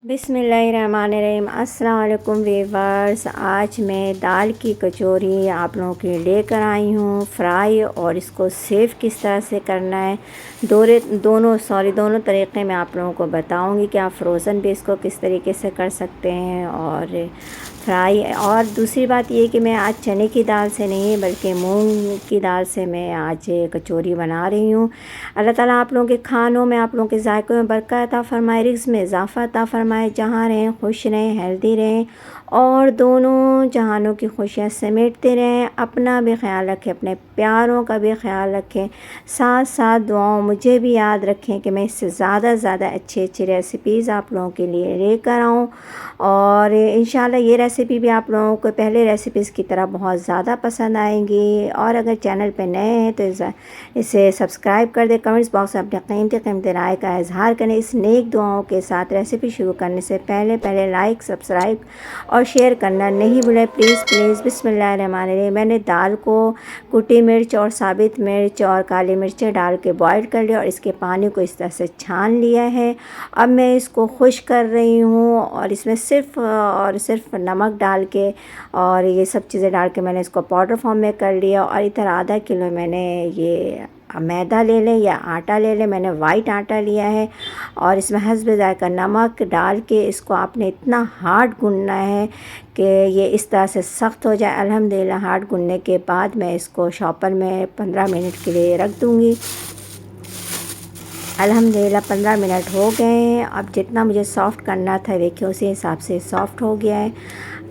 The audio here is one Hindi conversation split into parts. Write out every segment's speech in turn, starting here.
बिस्मिल्लाहिर्रहमानिर्रहीम। अस्सलाम वालेकुम वीवर्स। आज मैं दाल की कचौरी आप लोगों के लिए लेकर आई हूँ फ्राई, और इसको सेव किस तरह से करना है दोनों तरीक़े मैं आप लोगों को बताऊँगी कि आप फ्रोज़न भी इसको किस तरीके से कर सकते हैं और फ्राई। और दूसरी बात ये कि मैं आज चने की दाल से नहीं बल्कि मूंग की दाल से मैं आज कचौरी बना रही हूँ। अल्लाह ताला आप लोगों के खानों में, आप लोगों के ज़ायक़ों में बरकत अता फ़रमाए, रिज़्क़ में इज़ाफ़ा अता फ़रमाए, जहाँ रहें खुश रहें, हेल्दी रहें और दोनों जहानों की खुशियाँ समेटते रहें। अपना भी ख्याल रखें, अपने प्यारों का भी ख्याल रखें, साथ साथ दुआओं मुझे भी याद रखें कि मैं इससे ज़्यादा से ज़्यादा अच्छी रेसिपीज़ आप लोगों के लिए लेकर आऊँ। और इंशाल्लाह ये रेसिपी भी आप लोगों को पहले रेसिपीज़ की तरह बहुत ज़्यादा पसंद आएंगी। और अगर चैनल पे नए हैं तो इसे सब्सक्राइब कर दें। कमेंट्स बॉक्स में अपने कीमती राय का इजहार करें। इस नेक दुआओं के साथ रेसिपी शुरू करने से पहले लाइक, सब्सक्राइब और शेयर करना नहीं भूलें प्लीज़। बिस्मिल्लाहिर्रहमानिर्रहीम। मैंने दाल को कुटी मिर्च और साबित मिर्च और काली मिर्चें डाल के बॉयल कर लिया और इसके पानी को इस तरह से छान लिया है। अब मैं इसको खुश कर रही हूँ और इसमें सिर्फ नमक डाल के और ये सब चीज़ें डाल के मैंने इसको पाउडर फॉर्म में कर लिया। और इधर आधा किलो मैंने ये मैदा ले लें या आटा ले लें, मैंने वाइट आटा लिया है और इसमें हस्ब ज़ायक़ा नमक डाल के इसको आपने इतना हार्ड गूँथना है कि ये इस तरह से सख्त हो जाए। अल्हम्दुलिल्लाह हार्ड गूँथने के बाद मैं इसको शॉपर में 15 मिनट के लिए रख दूँगी। अल्हम्दुलिल्लाह 15 मिनट हो गए हैं। अब जितना मुझे सॉफ़्ट करना था देखिए उसी हिसाब से सॉफ़्ट हो गया है।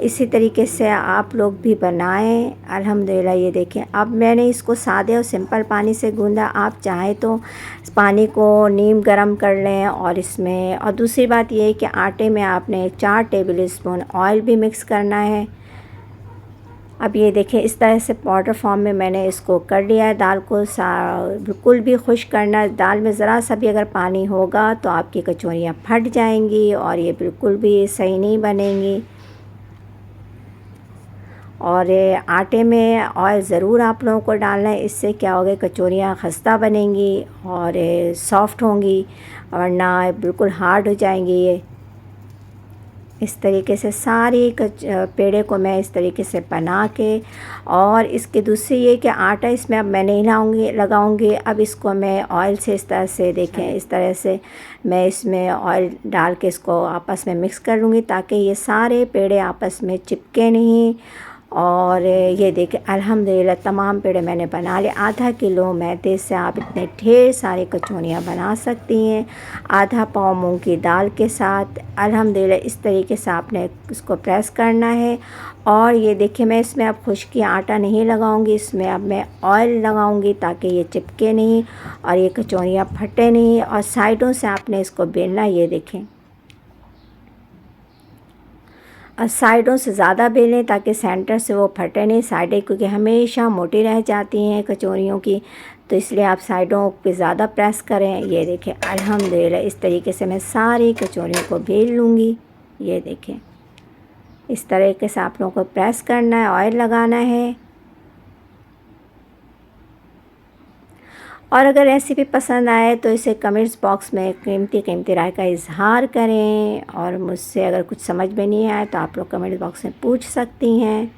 इसी तरीके से आप लोग भी बनाएं। अल्हम्दुलिल्लाह ये देखें, अब मैंने इसको सादे और सिंपल पानी से गूँधा। आप चाहें तो पानी को नीम गरम कर लें और इसमें, और दूसरी बात ये है कि आटे में आपने 4 टेबल स्पून ऑयल भी मिक्स करना है। अब ये देखें इस तरह से पाउडर फॉर्म में मैंने इसको कर लिया है। दाल को बिल्कुल भी खुश्क करना, दाल में ज़रा सा भी अगर पानी होगा तो आपकी कचौरियाँ फट जाएंगी और ये बिल्कुल भी सही नहीं बनेंगी। और आटे में ऑयल ज़रूर आप लोगों को डालना है, इससे क्या होगा कचौरियाँ खस्ता बनेंगी और सॉफ़्ट होंगी, वरना बिल्कुल हार्ड हो जाएंगी। ये इस तरीके से सारी पेड़े को मैं इस तरीके से बना के, और इसके दूसरी ये कि आटा इसमें अब मैं नहीं लगाऊंगी। अब इसको मैं ऑयल से इस तरह से देखें, इस तरह से मैं इसमें ऑयल डाल के इसको आपस में मिक्स कर लूँगी ताकि ये सारे पेड़े आपस में चिपके नहीं। और ये देखें अल्हम्दुलिल्लाह तमाम पेड़े मैंने बना लिए। आधा किलो मैदे से आप इतने ढेर सारी कचौरियाँ बना सकती हैं, आधा पाव मूंग की दाल के साथ। अल्हम्दुलिल्लाह इस तरीके से आपने इसको प्रेस करना है। और ये देखिए मैं इसमें अब खुश्की आटा नहीं लगाऊंगी, इसमें अब मैं ऑयल लगाऊंगी ताकि ये चिपके नहीं और ये कचौरियाँ फटे नहीं। और साइडों से आपने इसको बेलना, ये देखें और साइडों से ज़्यादा बेलें ताकि सेंटर से वो फटे नहीं। साइडें क्योंकि हमेशा मोटी रह जाती हैं कचौरियों की, तो इसलिए आप साइडों पे ज़्यादा प्रेस करें। ये देखें अल्हम्दुलिल्लाह इस तरीके से मैं सारी कचौरियों को बेल लूँगी। ये देखें इस तरीके से आप लोगों को प्रेस करना है, ऑयल लगाना है। और अगर रेसिपी पसंद आए तो इसे कमेंट्स बॉक्स में कीमती राय का इजहार करें। और मुझसे अगर कुछ समझ में नहीं आए तो आप लोग कमेंट्स बॉक्स में पूछ सकती हैं।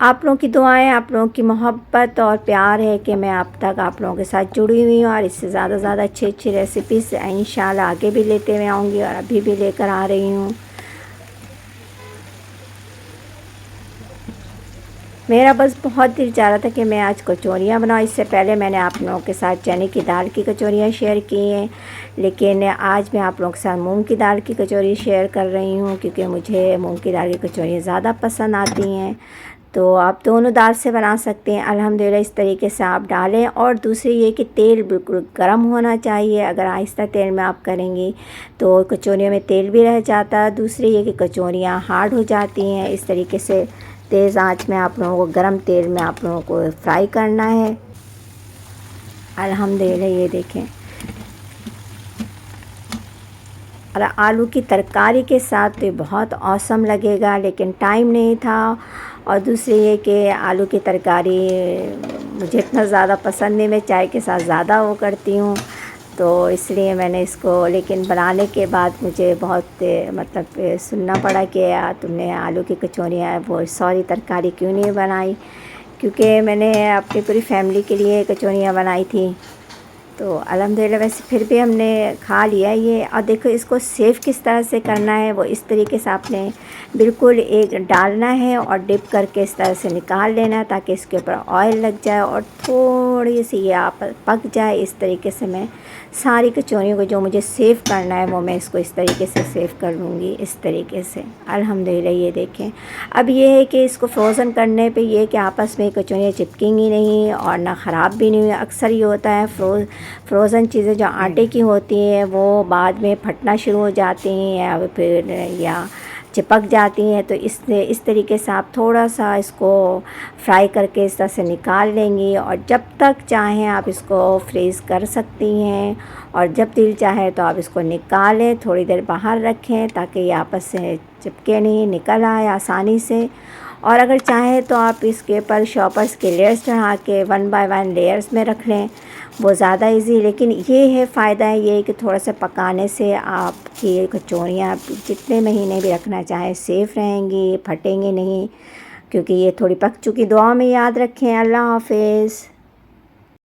आप लोगों की दुआएं, आप लोगों की मोहब्बत और प्यार है कि मैं अब तक आप लोगों के साथ जुड़ी हुई हूँ और इससे ज़्यादा से ज़्यादा अच्छी रेसिपीज़ इंशाल्लाह आगे भी लेते हुए आऊँगी और अभी भी लेकर आ रही हूँ। मेरा बस बहुत दिल चाह रहा था कि मैं आज कचौरियाँ बनाऊँ। इससे पहले मैंने आप लोगों के साथ चने की दाल की कचौरियाँ शेयर की हैं, लेकिन आज मैं आप लोगों के साथ मूंग की दाल की कचौरी शेयर कर रही हूँ क्योंकि मुझे मूंग की दाल की कचौरियाँ ज़्यादा पसंद आती हैं। तो आप दोनों दाल से बना सकते हैं। अल्हम्दुलिल्लाह इस तरीके से आप डालें। और दूसरी ये कि तेल बिल्कुल गर्म होना चाहिए। अगर आहिस्ता तेल में आप करेंगी तो कचौरियों में तेल भी रह जाता है। दूसरी ये कि कचौरियाँ हार्ड हो जाती हैं। इस तरीके से तेज़ आंच में आप लोगों को गर्म तेल में आप लोगों को फ्राई करना है। अल्हम्दुलिल्लाह ये देखें, और आलू की तरकारी के साथ तो बहुत औसम लगेगा, लेकिन टाइम नहीं था। और दूसरी ये कि आलू की तरकारी मुझे इतना ज़्यादा पसंद नहीं, मैं चाय के साथ ज़्यादा वो करती हूँ। तो इसलिए मैंने इसको, लेकिन बनाने के बाद मुझे बहुत मतलब सुनना पड़ा कि यार तुमने आलू की कचौरियाँ वो सॉरी तरकारी क्यों नहीं बनाई, क्योंकि मैंने अपनी पूरी फैमिली के लिए कचौरियाँ बनाई थी। तो अल्हम्दुलिल्लाह वैसे फिर भी हमने खा लिया ये। और देखो इसको सेव किस तरह से करना है, वो इस तरीके से आपने बिल्कुल एक डालना है और डिप करके इस तरह से निकाल लेना ताकि इसके ऊपर ऑयल लग जाए और थोड़ी सी ये आप पक जाए। इस तरीके से मैं सारी कचौरियों को जो मुझे सेव करना है वो मैं इसको इस तरीके से सेव कर लूँगी, इस तरीके से। अल्हम्दुलिल्लाह ये देखें। अब ये है कि इसको फ्रोज़न करने पे ये कि आपस में कचौरियाँ चिपकेंगी नहीं और ना ख़राब भी नहीं हुई। अक्सर ये होता है फ्रोज़न चीज़ें जो आटे की होती हैं वो बाद में फटना शुरू हो जाती हैं या फिर या चिपक जाती हैं। तो इस तरीके से आप थोड़ा सा इसको फ्राई करके इस तरह से निकाल लेंगी और जब तक चाहें आप इसको फ्रीज़ कर सकती हैं और जब दिल चाहे तो आप इसको निकालें, थोड़ी देर बाहर रखें ताकि ये आपस से चिपके नहीं, निकल आए आसानी से। और अगर चाहें तो आप इसके ऊपर शॉपर्स के लेयर्स चढ़ा के 1 बाय 1 लेयर्स में रख लें, वो ज़्यादा इजी। लेकिन ये है फ़ायदा है ये कि थोड़ा सा पकाने से आपकी कचौरियाँ जितने महीने भी रखना चाहें सेफ़ रहेंगी, फटेंगी नहीं, क्योंकि ये थोड़ी पक चुकी। दुआ में याद रखें। अल्लाह हाफ़िज़।